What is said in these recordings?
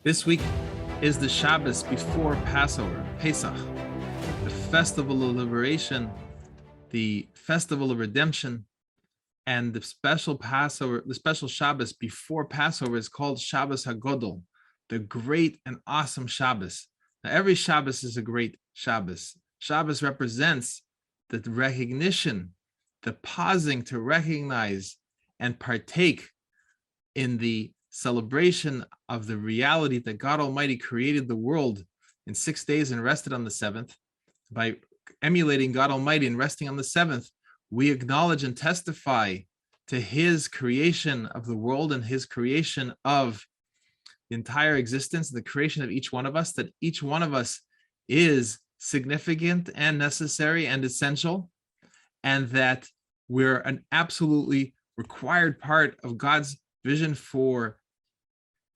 This week is the Shabbos before Passover, Pesach, the festival of liberation, the festival of redemption, and the special Passover, the special Shabbos before Passover is called Shabbos HaGadol, the great and awesome Shabbos. Now, every Shabbos is a great Shabbos. Shabbos represents the recognition, the pausing to recognize and partake in the celebration of the reality that God Almighty created the world in 6 days and rested on the seventh. By emulating God Almighty and resting on the seventh, we acknowledge and testify to his creation of the world and his creation of the entire existence, the creation of each one of us, that each one of us is significant and necessary and essential, and that we're an absolutely required part of God's vision for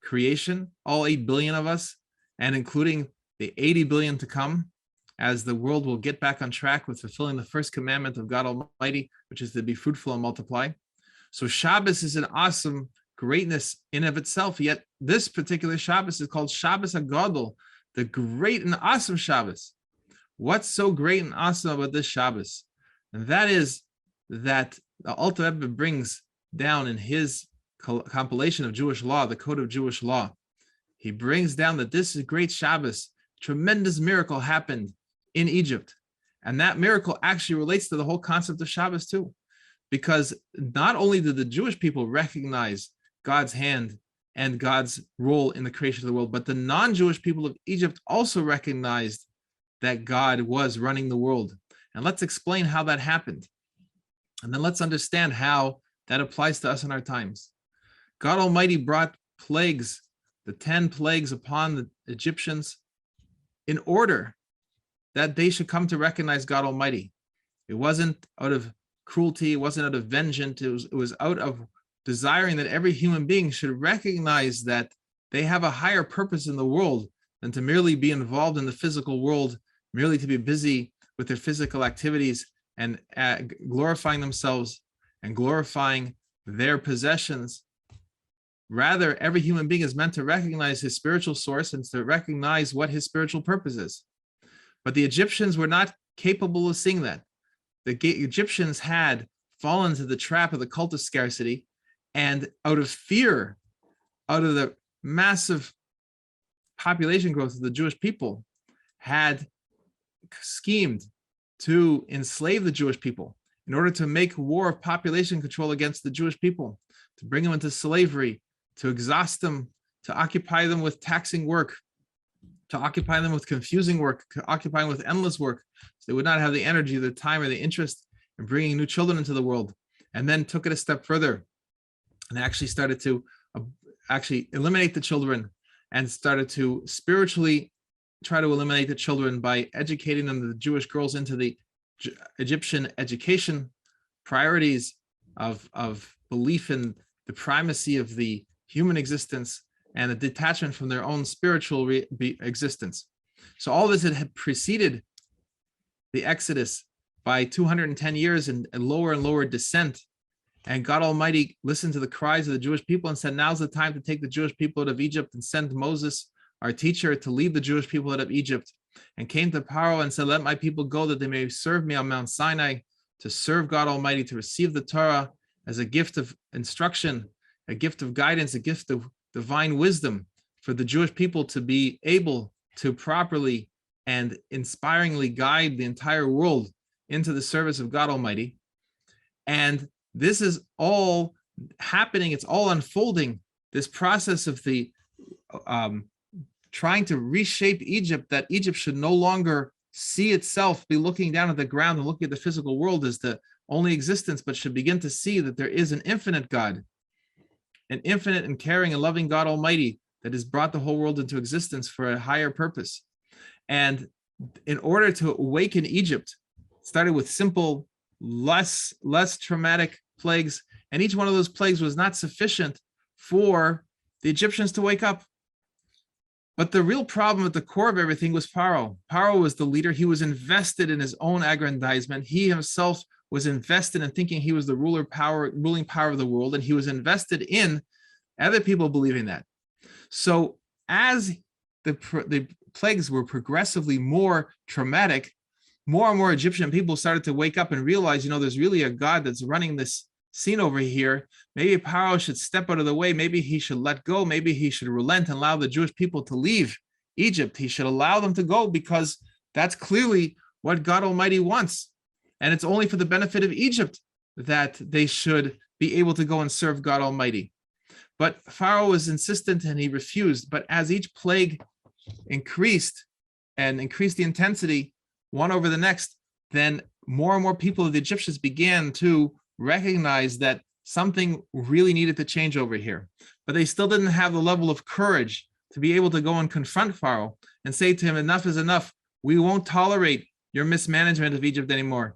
creation, all 8 billion of us, and including the 80 billion to come, as the world will get back on track with fulfilling the first commandment of God Almighty, which is to be fruitful and multiply. So Shabbos is an awesome greatness in of itself, yet this particular Shabbos is called Shabbos HaGadol, the great and awesome Shabbos. What's so great and awesome about this Shabbos? And that is that the Alter Rebbe brings down in his compilation of Jewish law, the Code of Jewish Law. He brings down that this is great Shabbos. Tremendous miracle happened in Egypt. And that miracle actually relates to the whole concept of Shabbos too. Because not only did the Jewish people recognize God's hand and God's role in the creation of the world, but the non-Jewish people of Egypt also recognized that God was running the world. And let's explain how that happened. And then let's understand how that applies to us in our times. God Almighty brought plagues, the 10 plagues upon the Egyptians, in order that they should come to recognize God Almighty. It wasn't out of cruelty, it wasn't out of vengeance, it was out of desiring that every human being should recognize that they have a higher purpose in the world than to merely be involved in the physical world, merely to be busy with their physical activities and glorifying themselves and glorifying their possessions. Rather, every human being is meant to recognize his spiritual source and to recognize what his spiritual purpose is. But the Egyptians were not capable of seeing that. The Egyptians had fallen to the trap of the cult of scarcity, and out of fear, out of the massive population growth of the Jewish people, had schemed to enslave the Jewish people in order to make war of population control against the Jewish people, to bring them into slavery, to exhaust them, to occupy them with taxing work, to occupy them with confusing work, to occupy them with endless work, so they would not have the energy, the time, or the interest in bringing new children into the world. And then took it a step further and actually started to eliminate the children and started to spiritually try to eliminate the children by educating them, the Jewish girls, into the Egyptian education priorities of belief in the primacy of the human existence and a detachment from their own spiritual existence. So all this had preceded the Exodus by 210 years and lower descent. And God Almighty listened to the cries of the Jewish people and said, now's the time to take the Jewish people out of Egypt, and send Moses, our teacher, to lead the Jewish people out of Egypt. And came to Pharaoh and said, let my people go that they may serve me on Mount Sinai, to serve God Almighty, to receive the Torah as a gift of instruction, a gift of guidance, a gift of divine wisdom for the Jewish people to be able to properly and inspiringly guide the entire world into the service of God Almighty. And this is all happening, it's all unfolding, this process of the trying to reshape Egypt, that Egypt should no longer see itself, be looking down at the ground and looking at the physical world as the only existence, but should begin to see that there is an infinite God, an infinite and caring and loving God Almighty that has brought the whole world into existence for a higher purpose. And in order to awaken Egypt, started with simple, less traumatic plagues, and each one of those plagues was not sufficient for the Egyptians to wake up. But the real problem at the core of everything was Pharaoh. Pharaoh was the leader. He was invested in his own aggrandizement. He himself was invested in thinking he was the ruling power of the world, and he was invested in other people believing that. So as the plagues were progressively more traumatic, more and more Egyptian people started to wake up and realize, there's really a God that's running this scene over here. Maybe Pharaoh should step out of the way. Maybe he should let go. Maybe he should relent and allow the Jewish people to leave Egypt. He should allow them to go, because that's clearly what God Almighty wants. And it's only for the benefit of Egypt that they should be able to go and serve God Almighty. But Pharaoh was insistent and he refused. But as each plague increased the intensity, one over the next, then more and more people of the Egyptians began to recognize that something really needed to change over here. But they still didn't have the level of courage to be able to go and confront Pharaoh and say to him, enough is enough. We won't tolerate your mismanagement of Egypt anymore.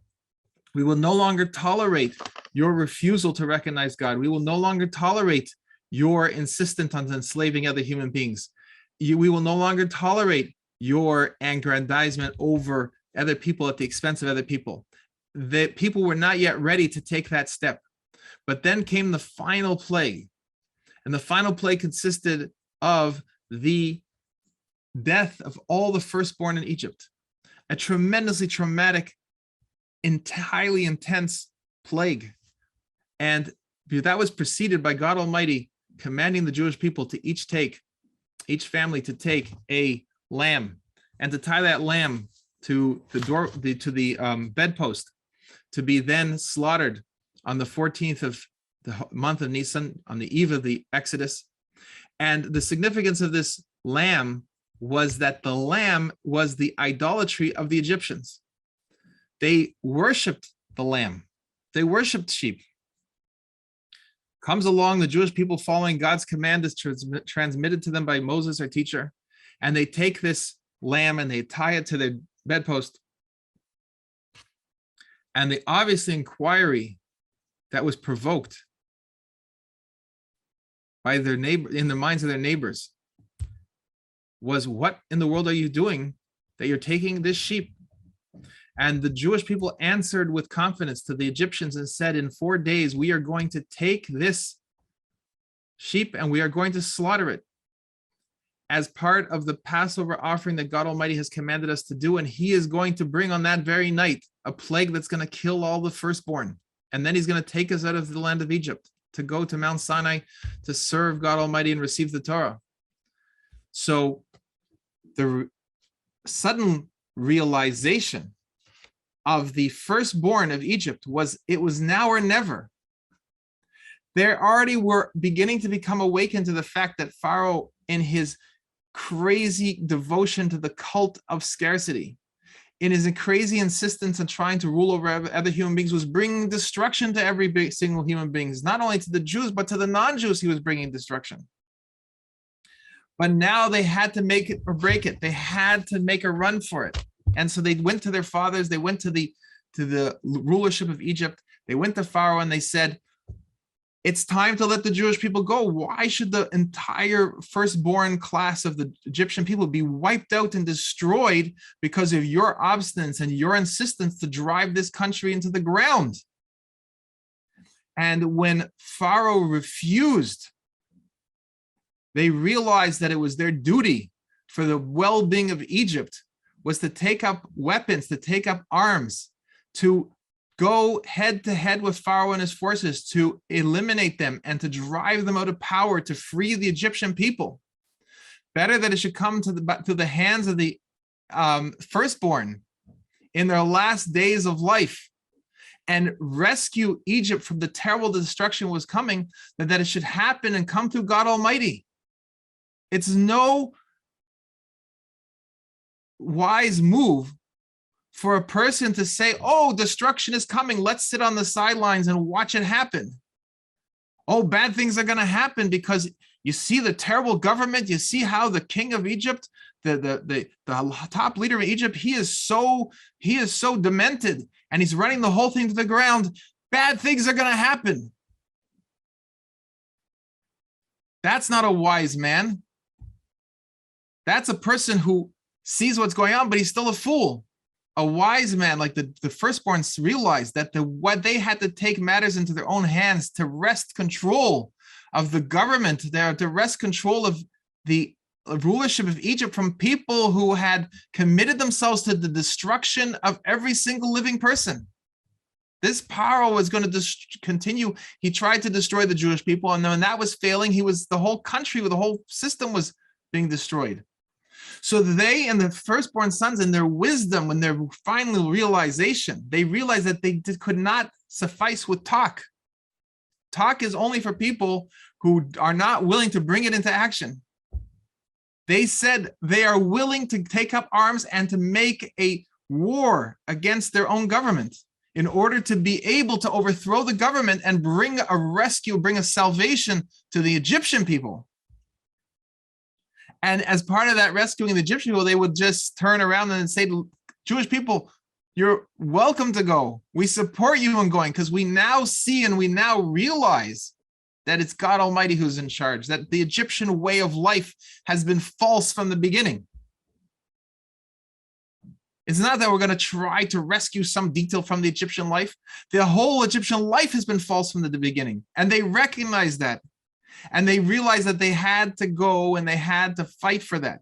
We will no longer tolerate your refusal to recognize God. We will no longer tolerate your insistence on enslaving other human beings. We will no longer tolerate your aggrandizement over other people at the expense of other people. The people were not yet ready to take that step. But then came the final plague. And the final plague consisted of the death of all the firstborn in Egypt. A tremendously traumatic, highly intense plague. And that was preceded by God Almighty commanding the Jewish people to each family to take a lamb and to tie that lamb to the bedpost, to be then slaughtered on the 14th of the month of Nisan, on the eve of the Exodus. And the significance of this lamb was that the lamb was the idolatry of the Egyptians. They worshipped the lamb. They worshipped sheep. Comes along the Jewish people following God's command is transmitted to them by Moses, their teacher, and they take this lamb and they tie it to their bedpost. And the obvious inquiry that was provoked by their neighbor, in the minds of their neighbors, was, what in the world are you doing that you're taking this sheep? And the Jewish people answered with confidence to the Egyptians and said, in 4 days, we are going to take this sheep and we are going to slaughter it as part of the Passover offering that God Almighty has commanded us to do. And he is going to bring on that very night a plague that's going to kill all the firstborn. And then he's going to take us out of the land of Egypt to go to Mount Sinai to serve God Almighty and receive the Torah. So the sudden realization of the firstborn of Egypt was, it was now or never. They already were beginning to become awakened to the fact that Pharaoh, in his crazy devotion to the cult of scarcity, in his crazy insistence on trying to rule over other human beings, was bringing destruction to every single human being. Not only to the Jews, but to the non-Jews, he was bringing destruction. But now they had to make it or break it. They had to make a run for it. And so they went to their fathers, they went to the rulership of Egypt, they went to Pharaoh and they said, it's time to let the Jewish people go. Why should the entire firstborn class of the Egyptian people be wiped out and destroyed because of your obstinance and your insistence to drive this country into the ground? And when Pharaoh refused, they realized that it was their duty for the well-being of Egypt was to take up weapons, to take up arms, to go head to head with Pharaoh and his forces, to eliminate them and to drive them out of power, to free the Egyptian people. Better that it should come to the hands of the firstborn in their last days of life and rescue Egypt from the terrible destruction was coming, than that it should happen and come through God Almighty. It's no wise move for a person to say, oh, destruction is coming, let's sit on the sidelines and watch it happen. Oh, bad things are going to happen because you see the terrible government, you see how the king of Egypt, the top leader of Egypt, he is so demented and he's running the whole thing to the ground. Bad things are going to happen. That's not a wise man. That's a person who sees what's going on, but he's still a fool. A wise man, like the firstborns, realized that what they had to take matters into their own hands to wrest control of the government, to wrest control of the rulership of Egypt from people who had committed themselves to the destruction of every single living person. This Paro was going to continue. He tried to destroy the Jewish people, and when that was failing, the whole country, the whole system was being destroyed. So they and the firstborn sons, in their wisdom, when their final realization, they realized that they could not suffice with talk. Talk is only for people who are not willing to bring it into action. They said they are willing to take up arms and to make a war against their own government in order to be able to overthrow the government and bring a rescue, bring a salvation to the Egyptian people. And as part of that rescuing the Egyptian people, they would just turn around and say to Jewish people, you're welcome to go. We support you in going, because we now see and we now realize that it's God Almighty who's in charge, that the Egyptian way of life has been false from the beginning. It's not that we're going to try to rescue some detail from the Egyptian life. The whole Egyptian life has been false from the beginning. And they recognize that. And they realized that they had to go and they had to fight for that.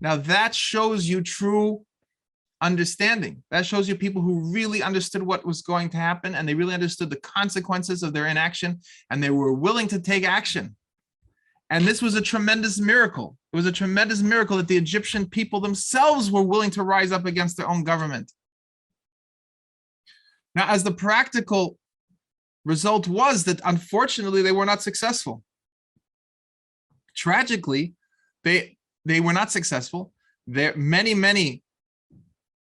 Now that shows you true understanding. That shows you people who really understood what was going to happen, and they really understood the consequences of their inaction, and they were willing to take action. And this was a tremendous miracle. It was a tremendous miracle that the Egyptian people themselves were willing to rise up against their own government. Now, as the practical result was that, unfortunately, they were not successful. Tragically, they were not successful. Many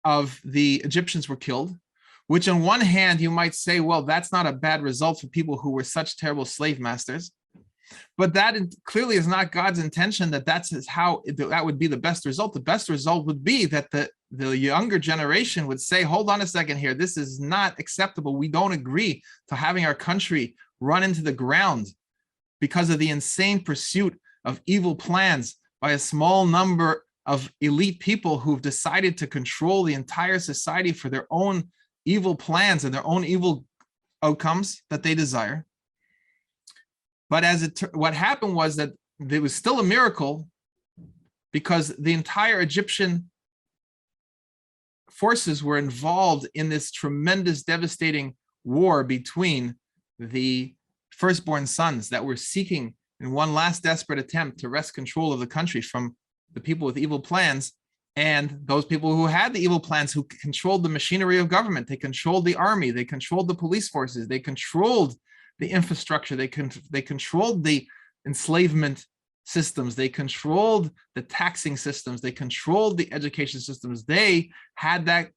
of the Egyptians were killed, which on one hand, you might say, well, that's not a bad result for people who were such terrible slave masters. But that clearly is not God's intention, that would be the best result. The best result would be that the younger generation would say, hold on a second here, this is not acceptable. We don't agree to having our country run into the ground because of the insane pursuit of evil plans by a small number of elite people who've decided to control the entire society for their own evil plans and their own evil outcomes that they desire. But what happened was that there was still a miracle, because the entire Egyptian forces were involved in this tremendous, devastating war between the firstborn sons that were seeking, in one last desperate attempt, to wrest control of the country from the people with evil plans, and those people who had the evil plans, who controlled the machinery of government. They controlled the army, they controlled the police forces, they controlled the infrastructure, they controlled the enslavement systems, they controlled the taxing systems, they controlled the education systems. They had that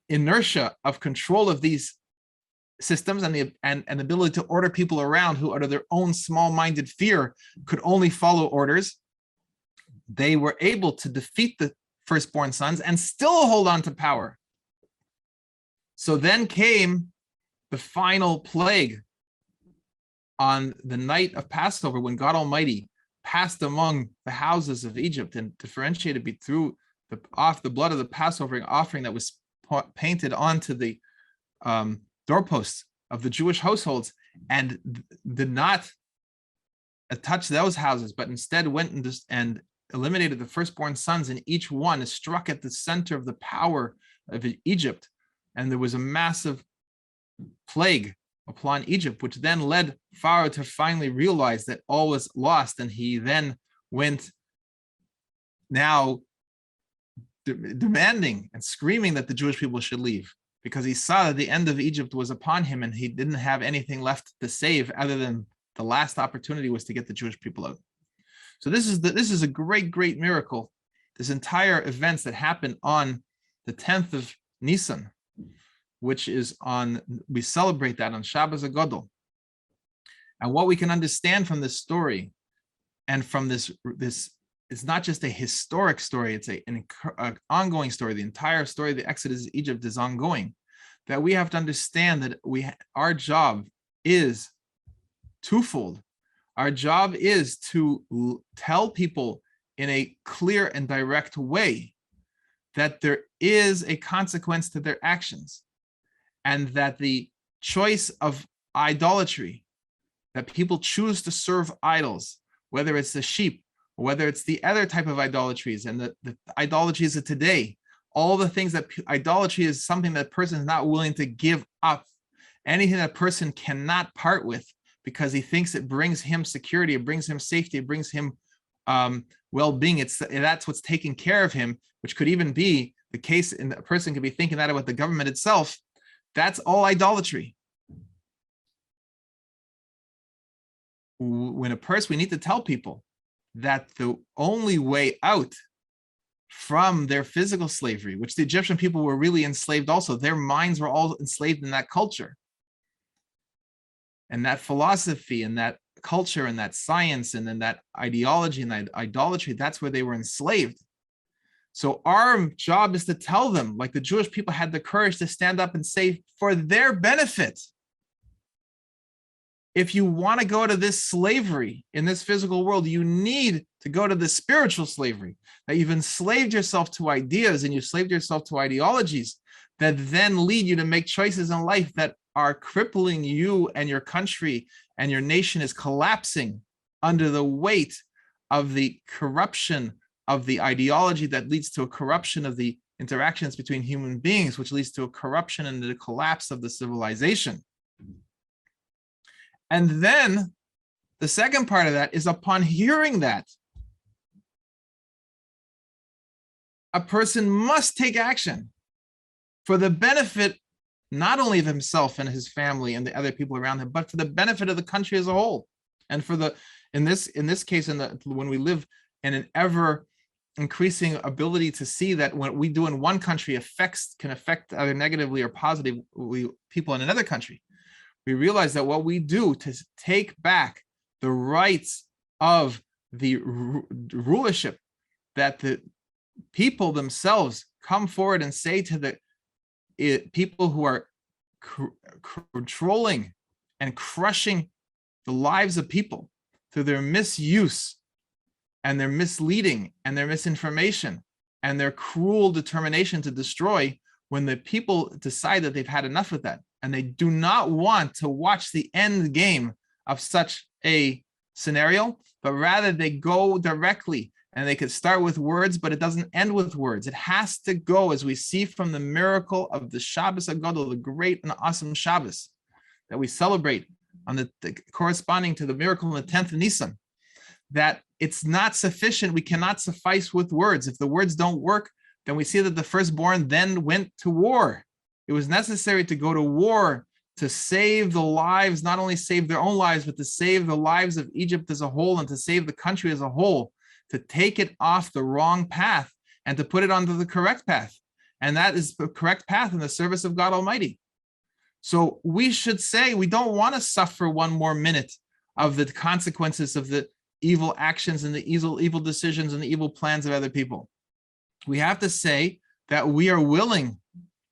inertia of control of these systems and the ability to order people around who, out of their own small-minded fear, could only follow orders. They were able to defeat the firstborn sons and still hold on to power. So then came the final plague on the night of Passover, when God Almighty passed among the houses of Egypt and differentiated through the blood of the Passover offering that was painted onto the doorposts of the Jewish households, and did not touch those houses, but instead went and eliminated the firstborn sons, and each one is struck at the center of the power of Egypt. And there was a massive plague upon Egypt, which then led Pharaoh to finally realize that all was lost. And he then went now demanding and screaming that the Jewish people should leave, because he saw that the end of Egypt was upon him, and he didn't have anything left to save other than the last opportunity was to get the Jewish people out. So this is a great miracle. This entire events that happened on the 10th of Nisan, which is we celebrate that on Shabbos HaGadol. And what we can understand from this story, and from this it's not just a historic story, it's an ongoing story. The entire story of the Exodus of Egypt is ongoing, that we have to understand that our job is twofold. Our job is to tell people in a clear and direct way that there is a consequence to their actions, and that the choice of idolatry, that people choose to serve idols, whether it's the sheep whether it's the other type of idolatries and the idolatries of today, all the things that idolatry is something that person is not willing to give up, anything that person cannot part with because he thinks it brings him security, it brings him safety, it brings him well-being. That's what's taking care of him, which could even be the case, and a person could be thinking that about the government itself. That's all idolatry. When we need to tell people that the only way out from their physical slavery, which the Egyptian people were really enslaved also, their minds were all enslaved in that culture and that philosophy and that culture and that science and then that ideology and that idolatry, that's where they were enslaved. So our job is to tell them, like the Jewish people had the courage to stand up and say, for their benefit, if you want to go to this slavery in this physical world, you need to go to the spiritual slavery, that you've enslaved yourself to ideas and you've enslaved yourself to ideologies that then lead you to make choices in life that are crippling you, and your country and your nation is collapsing under the weight of the corruption of the ideology that leads to a corruption of the interactions between human beings, which leads to a corruption and the collapse of the civilization. And then the second part of that is, upon hearing that, a person must take action for the benefit not only of himself and his family and the other people around him, but for the benefit of the country as a whole. And for the in this case, when we live in an ever increasing ability to see that what we do in one country can affect either negatively or positively people in another country, we realize that what we do to take back the rights of the rulership, that the people themselves come forward and say to the people who are controlling and crushing the lives of people through their misuse and their misleading and their misinformation and their cruel determination to destroy, when the people decide that they've had enough of that and they do not want to watch the end game of such a scenario, but rather they go directly, and they could start with words, but it doesn't end with words. It has to go, as we see from the miracle of the Shabbos HaGadol, the great and awesome Shabbos that we celebrate on the corresponding to the miracle in the 10th of Nisan, that it's not sufficient. We cannot suffice with words. If the words don't work, then we see that the firstborn then went to war. It was necessary to go to war to save the lives, not only save their own lives, but to save the lives of Egypt as a whole and to save the country as a whole, to take it off the wrong path and to put it onto the correct path. And that is the correct path in the service of God Almighty. So we should say we don't want to suffer one more minute of the consequences of the evil actions and the evil decisions and the evil plans of other people. We have to say that we are willing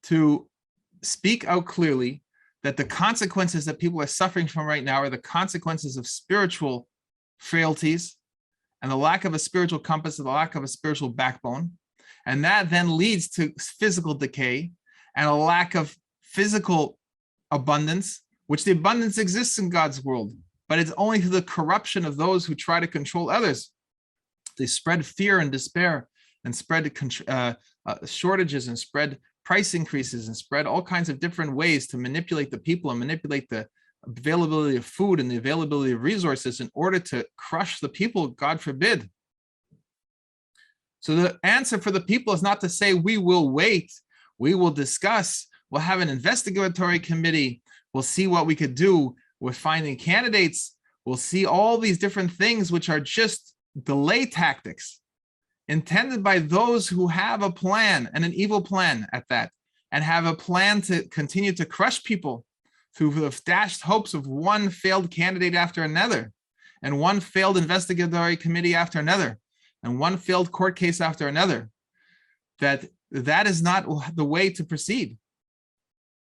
to speak out clearly that the consequences that people are suffering from right now are the consequences of spiritual frailties and the lack of a spiritual compass, and the lack of a spiritual backbone. And that then leads to physical decay and a lack of physical abundance, which the abundance exists in God's world, but it's only through the corruption of those who try to control others. They spread fear and despair and spread shortages and spread price increases and spread all kinds of different ways to manipulate the people and manipulate the availability of food and the availability of resources in order to crush the people, God forbid. So the answer for the people is not to say we will wait, we will discuss, we'll have an investigatory committee, we'll see what we could do with finding candidates, we'll see all these different things which are just delay tactics intended by those who have a plan, and an evil plan at that, and have a plan to continue to crush people through the dashed hopes of one failed candidate after another, and one failed investigatory committee after another, and one failed court case after another. That is not the way to proceed.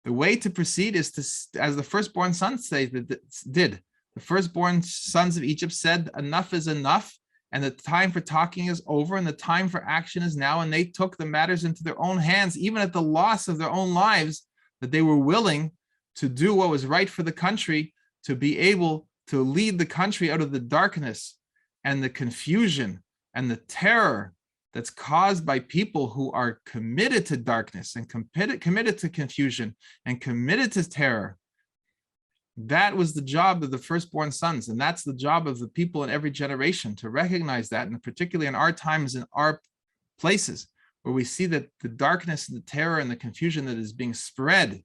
The way to proceed is to, as the firstborn sons did. The firstborn sons of Egypt said, enough is enough, and the time for talking is over, and the time for action is now, and they took the matters into their own hands, even at the loss of their own lives, that they were willing to do what was right for the country, to be able to lead the country out of the darkness and the confusion and the terror that's caused by people who are committed to darkness and committed to confusion and committed to terror. That was the job of the firstborn sons, and that's the job of the people in every generation, to recognize that, and particularly in our times, in our places, where we see that the darkness and the terror and the confusion that is being spread,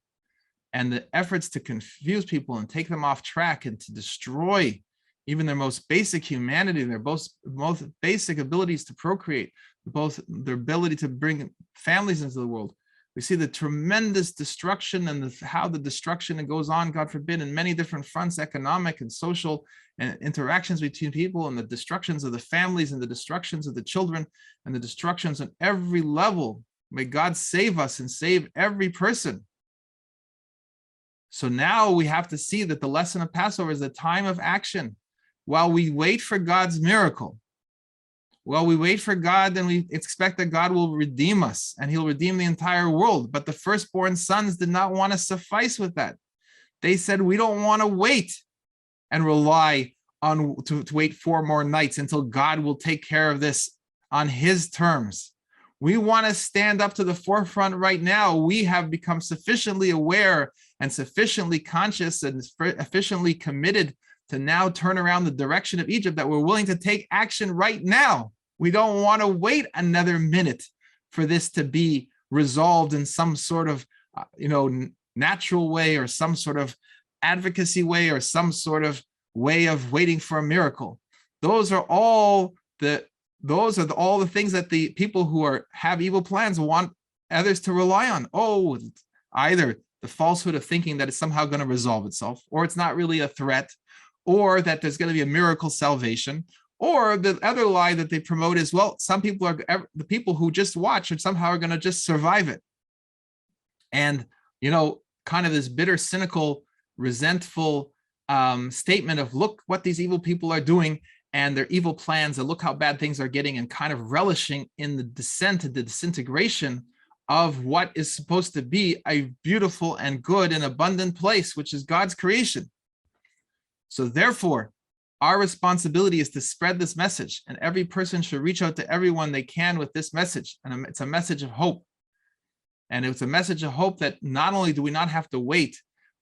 and the efforts to confuse people and take them off track and to destroy even their most basic humanity, their most basic abilities to procreate, both their ability to bring families into the world. We see the tremendous destruction and how the destruction goes on, God forbid, in many different fronts, economic and social, and interactions between people, and the destructions of the families, and the destructions of the children, and the destructions on every level. May God save us and save every person. So now we have to see that the lesson of Passover is a time of action. While we wait for God's miracle, while we wait for God, then we expect that God will redeem us, and he'll redeem the entire world. But the firstborn sons did not want to suffice with that. They said, we don't want to wait and rely on to wait 4 more nights until God will take care of this on his terms. We want to stand up to the forefront right now. We have become sufficiently aware and sufficiently conscious and sufficiently committed to now turn around the direction of Egypt that we're willing to take action right now. We don't want to wait another minute for this to be resolved in some sort of, natural way, or some sort of advocacy way, or some sort of way of waiting for a miracle. Those are all the things that the people who have evil plans want others to rely on. Oh, either the falsehood of thinking that it's somehow going to resolve itself, or it's not really a threat, or that there's going to be a miracle salvation. Or the other lie that they promote is, well, some people are, the people who just watch and somehow are going to just survive it. And, kind of this bitter, cynical, resentful statement of, look what these evil people are doing and their evil plans, and look how bad things are getting, and kind of relishing in the descent and the disintegration of what is supposed to be a beautiful and good and abundant place, which is God's creation. So therefore, our responsibility is to spread this message, and every person should reach out to everyone they can with this message. And it's a message of hope. And it's a message of hope that not only do we not have to wait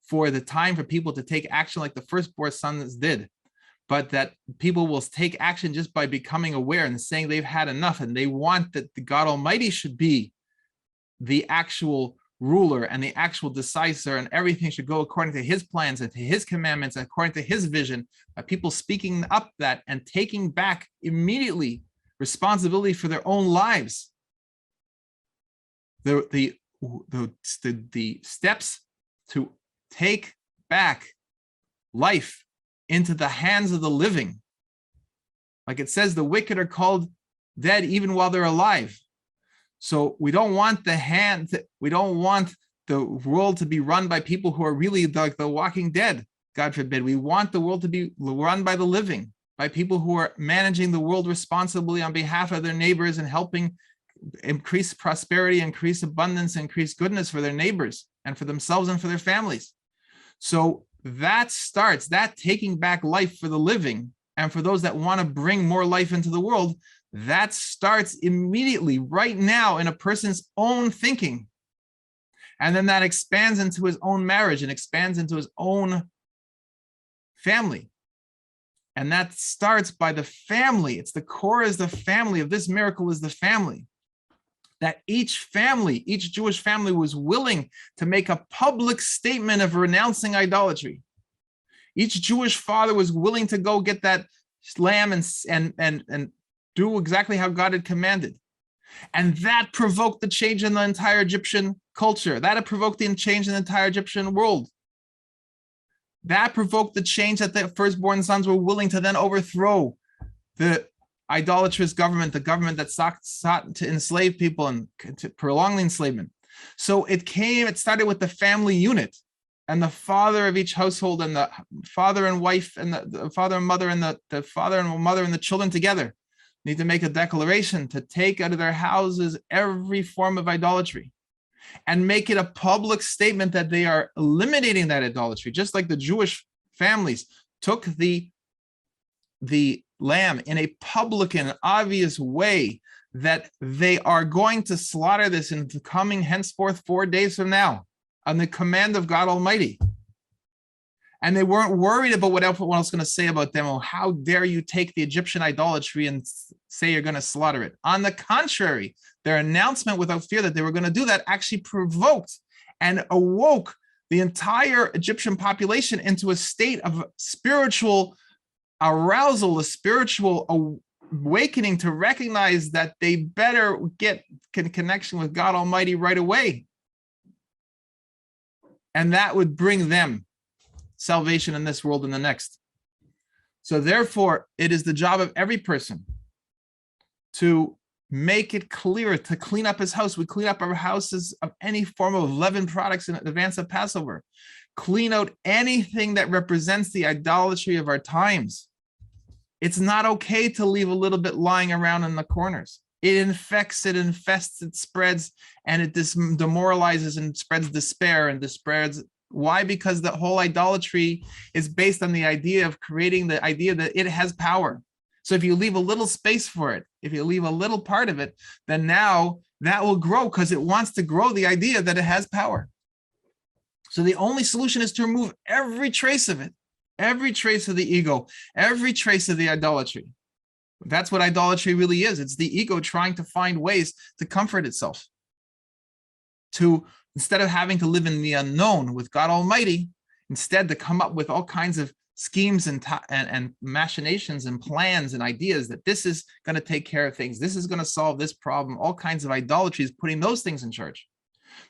for the time for people to take action like the firstborn sons did, but that people will take action just by becoming aware and saying they've had enough, and they want that the God Almighty should be the actual ruler and the actual decisor, and everything should go according to his plans and to his commandments, and according to his vision. People speaking up that and taking back immediately responsibility for their own lives. The steps to take back life into the hands of the living. Like it says, the wicked are called dead even while they're alive. So we don't want we don't want the world to be run by people who are really like the walking dead, God forbid. We want the world to be run by the living, by people who are managing the world responsibly on behalf of their neighbors and helping increase prosperity, increase abundance, increase goodness for their neighbors and for themselves and for their families. So that starts, that taking back life for the living and for those that want to bring more life into the world, that starts immediately right now in a person's own thinking. And then that expands into his own marriage and expands into his own family. And that starts by the family. It's the core is the family of this miracle is the family. That each family, each Jewish family was willing to make a public statement of renouncing idolatry. Each Jewish father was willing to go get that lamb and do exactly how God had commanded. And that provoked the change in the entire Egyptian culture. That had provoked the change in the entire Egyptian world. That provoked the change that the firstborn sons were willing to then overthrow the idolatrous government, the government that sought to enslave people and to prolong the enslavement. So it started with the family unit, and the father of each household, and the father and wife, and the father and mother, and the father and mother and the children together need to make a declaration to take out of their houses every form of idolatry and make it a public statement that they are eliminating that idolatry, just like the Jewish families took the the lamb in a public and obvious way that they are going to slaughter this in the coming henceforth 4 days from now on the command of God Almighty. And they weren't worried about what everyone else was going to say about them. Oh, how dare you take the Egyptian idolatry and say you're going to slaughter it. On the contrary, their announcement without fear that they were going to do that actually provoked and awoke the entire Egyptian population into a state of spiritual arousal, a spiritual awakening to recognize that they better get connection with God Almighty right away. And that would bring them salvation in this world and the next. So therefore, it is the job of every person to make it clear, to clean up his house. We clean up our houses of any form of leavened products in advance of Passover. Clean out anything that represents the idolatry of our times. It's not okay to leave a little bit lying around in the corners. It infects, it infests, it spreads, and it demoralizes and spreads despair and spreads. Why? Because the whole idolatry is based on the idea of creating the idea that it has power. So if you leave a little space for it, if you leave a little part of it, then now that will grow because it wants to grow the idea that it has power. So the only solution is to remove every trace of it, every trace of the ego, every trace of the idolatry. That's what idolatry really is. It's the ego trying to find ways to comfort itself. Instead of having to live in the unknown with God Almighty, instead to come up with all kinds of schemes and machinations and plans and ideas that this is going to take care of things. This is going to solve this problem. All kinds of idolatries, putting those things in charge.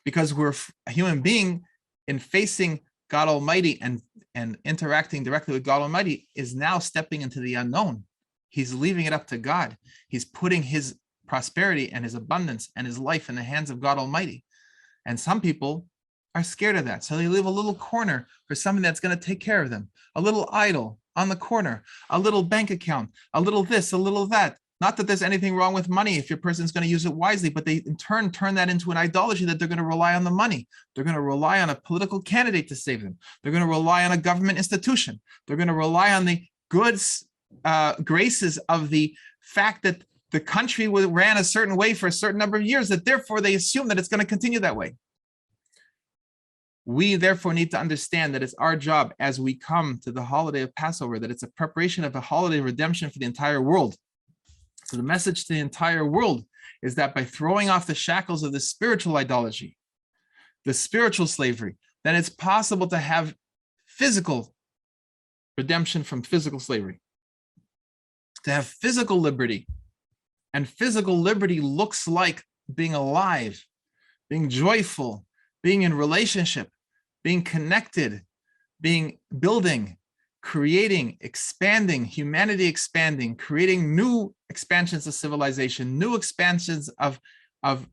Because we're a human being in facing God Almighty and interacting directly with God Almighty is now stepping into the unknown. He's leaving it up to God. He's putting his prosperity and his abundance and his life in the hands of God Almighty. And some people are scared of that. So they leave a little corner for something that's going to take care of them. A little idol on the corner, a little bank account, a little this, a little that. Not that there's anything wrong with money if your person's going to use it wisely, but they in turn turn that into an idolatry that they're going to rely on the money. They're going to rely on a political candidate to save them. They're going to rely on a government institution. They're going to rely on the goods, graces of the fact that the country ran a certain way for a certain number of years, that therefore they assume that it's going to continue that way. We therefore need to understand that it's our job as we come to the holiday of Passover, that it's a preparation of a holiday of redemption for the entire world. So the message to the entire world is that by throwing off the shackles of the spiritual idolatry, the spiritual slavery, then it's possible to have physical redemption from physical slavery, to have physical liberty. And physical liberty looks like being alive, being joyful, being in relationship, being connected, building, creating, expanding, humanity expanding, creating new expansions of civilization, new expansions of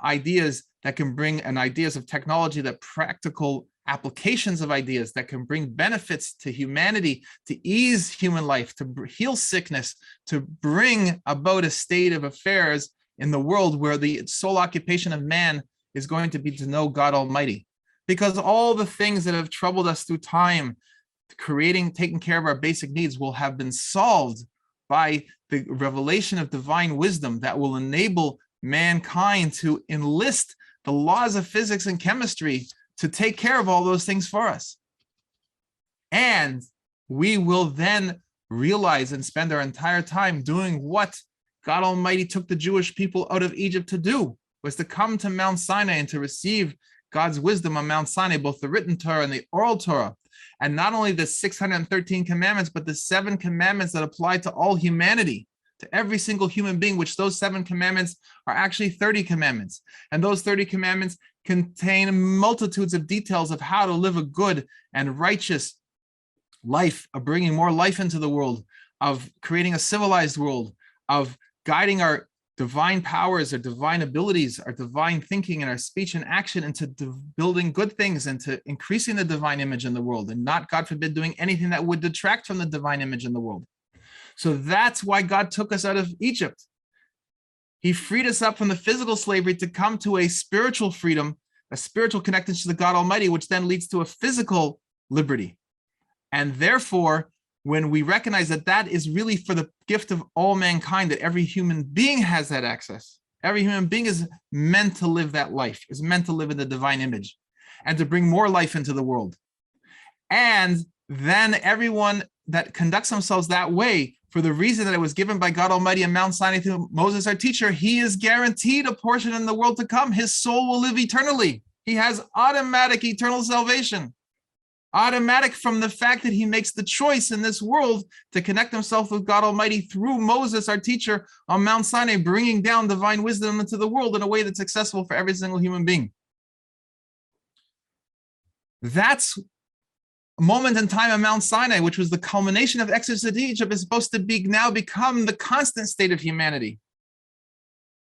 ideas that can bring, and ideas of technology, that practical applications of ideas that can bring benefits to humanity, to ease human life, to heal sickness, to bring about a state of affairs in the world where the sole occupation of man is going to be to know God Almighty. Because all the things that have troubled us through time, taking care of our basic needs, will have been solved by the revelation of divine wisdom that will enable mankind to enlist the laws of physics and chemistry to take care of all those things for us. And we will then realize and spend our entire time doing what God Almighty took the Jewish people out of Egypt to do, was to come to Mount Sinai and to receive God's wisdom on Mount Sinai, both the written Torah and the oral Torah. And not only the 613 commandments, but the 7 commandments that apply to all humanity, to every single human being, which those 7 commandments are actually 30 commandments. And those 30 commandments contain multitudes of details of how to live a good and righteous life, of bringing more life into the world, of creating a civilized world, of guiding our divine powers, our divine abilities, our divine thinking, and our speech and action into building good things and to increasing the divine image in the world, and not, God forbid, doing anything that would detract from the divine image in the world. So that's why God took us out of Egypt. He freed us up from the physical slavery to come to a spiritual freedom, a spiritual connection to the God Almighty, which then leads to a physical liberty. And therefore, when we recognize that that is really for the gift of all mankind, that every human being has that access. Every human being is meant to live that life, is meant to live in the divine image and to bring more life into the world. And then everyone that conducts themselves that way, for the reason that it was given by God Almighty on Mount Sinai through Moses, our teacher, he is guaranteed a portion in the world to come. His soul will live eternally. He has automatic eternal salvation. Automatic from the fact that he makes the choice in this world to connect himself with God Almighty through Moses, our teacher, on Mount Sinai, bringing down divine wisdom into the world in a way that's accessible for every single human being. That's a moment in time on Mount Sinai, which was the culmination of the Exodus to Egypt, is supposed to be now become the constant state of humanity.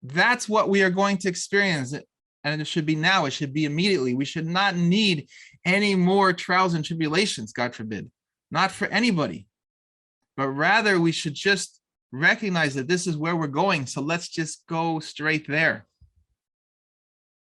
That's what we are going to experience. And it should be now. It should be immediately. We should not need any more trials and tribulations, God forbid, not for anybody, but rather we should just recognize that this is where we're going. So let's just go straight there.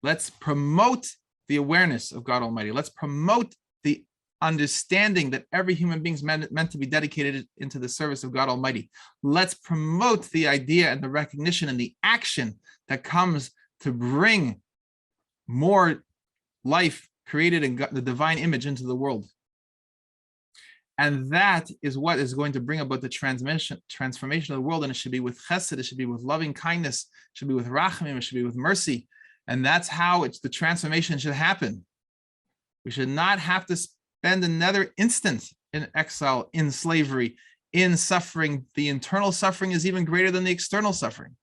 Let's promote the awareness of God Almighty. Let's promote the understanding that every human being is meant to be dedicated into the service of God Almighty. Let's promote the idea and the recognition and the action that comes to bring more life created in the divine image into the world. And that is what is going to bring about the transformation of the world. And it should be with chesed, it should be with loving kindness, it should be with rachamim, it should be with mercy. And that's how the transformation should happen. We should not have to spend another instant in exile, in slavery, in suffering. The internal suffering is even greater than the external suffering.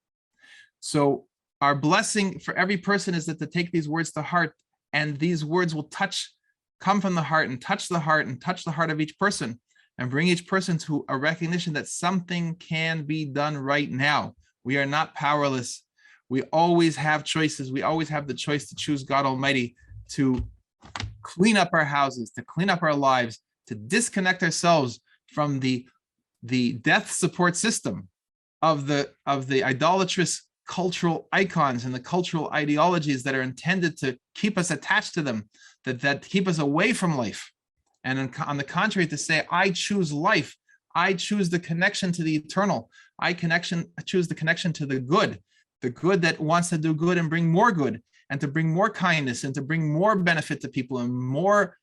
So our blessing for every person is that to take these words to heart, and these words will come from the heart and touch the heart and touch the heart of each person and bring each person to a recognition that something can be done right now. We are not powerless. We always have choices. We always have the choice to choose God Almighty, to clean up our houses, to clean up our lives, to disconnect ourselves from the death support system of the idolatrous cultural icons and the cultural ideologies that are intended to keep us attached to them, that keep us away from life. And on the contrary, to say, I choose life. I choose the connection to the eternal. I choose the connection to the good that wants to do good and bring more good, and to bring more kindness, and to bring more benefit to people, and more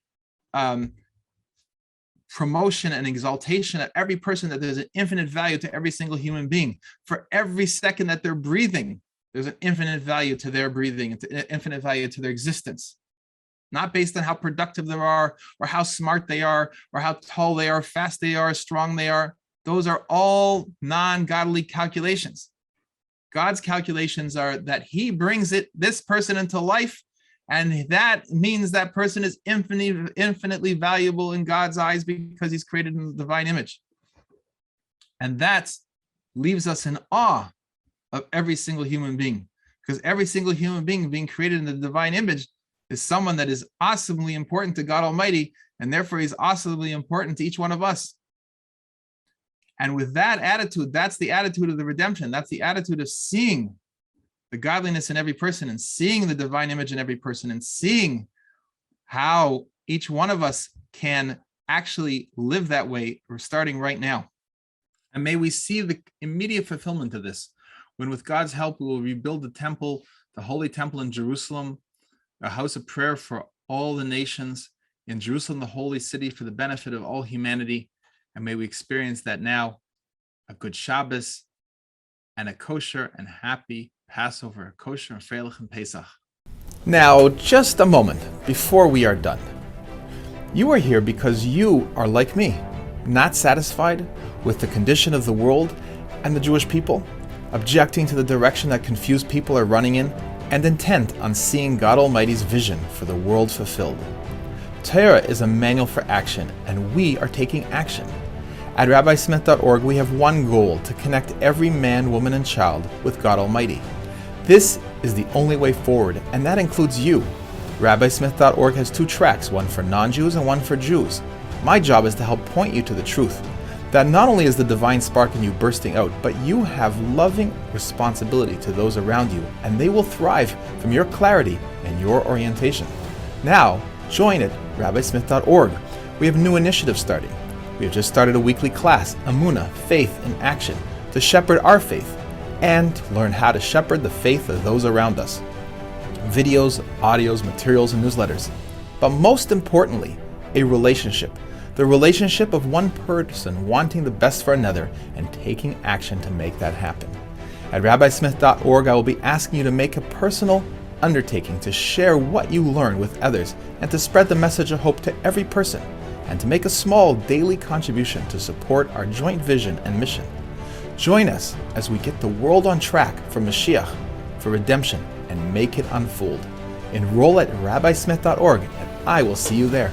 promotion and exaltation of every person, that there's an infinite value to every single human being. For every second that they're breathing, there's an infinite value to their breathing, and infinite value to their existence. Not based on how productive they are, or how smart they are, or how tall they are, fast they are, strong they are. Those are all non-godly calculations. God's calculations are that he brings this person into life, and that means that person is infinitely valuable in God's eyes because he's created in the divine image. And that leaves us in awe of every single human being, because every single human being created in the divine image is someone that is awesomely important to God Almighty, and therefore he's awesomely important to each one of us. And with that attitude, that's the attitude of the redemption. That's the attitude of seeing the godliness in every person, and seeing the divine image in every person, and seeing how each one of us can actually live that way. We're starting right now. And may we see the immediate fulfillment of this, when with God's help, we will rebuild the temple, the holy temple in Jerusalem, a house of prayer for all the nations in Jerusalem, the holy city, for the benefit of all humanity. And may we experience that now, a good Shabbos and a kosher and happy Passover, kosher and freilich and Pesach. Now, just a moment before we are done. You are here because you are like me, not satisfied with the condition of the world and the Jewish people, objecting to the direction that confused people are running in, and intent on seeing God Almighty's vision for the world fulfilled. Torah is a manual for action, and we are taking action. At RabbiSmith.org, we have one goal: to connect every man, woman, and child with God Almighty. This is the only way forward, and that includes you. RabbiSmith.org has 2 tracks, one for non-Jews and one for Jews. My job is to help point you to the truth, that not only is the divine spark in you bursting out, but you have loving responsibility to those around you, and they will thrive from your clarity and your orientation. Now, join at RabbiSmith.org. We have a new initiative starting. We have just started a weekly class, Amunah, Faith in Action, to shepherd our faith and to learn how to shepherd the faith of those around us. Videos, audios, materials, and newsletters. But most importantly, a relationship. The relationship of one person wanting the best for another and taking action to make that happen. At rabbismith.org, I will be asking you to make a personal undertaking to share what you learn with others and to spread the message of hope to every person, and to make a small daily contribution to support our joint vision and mission. Join us as we get the world on track for Mashiach, for redemption, and make it unfold. Enroll at rabbismith.org, and I will see you there.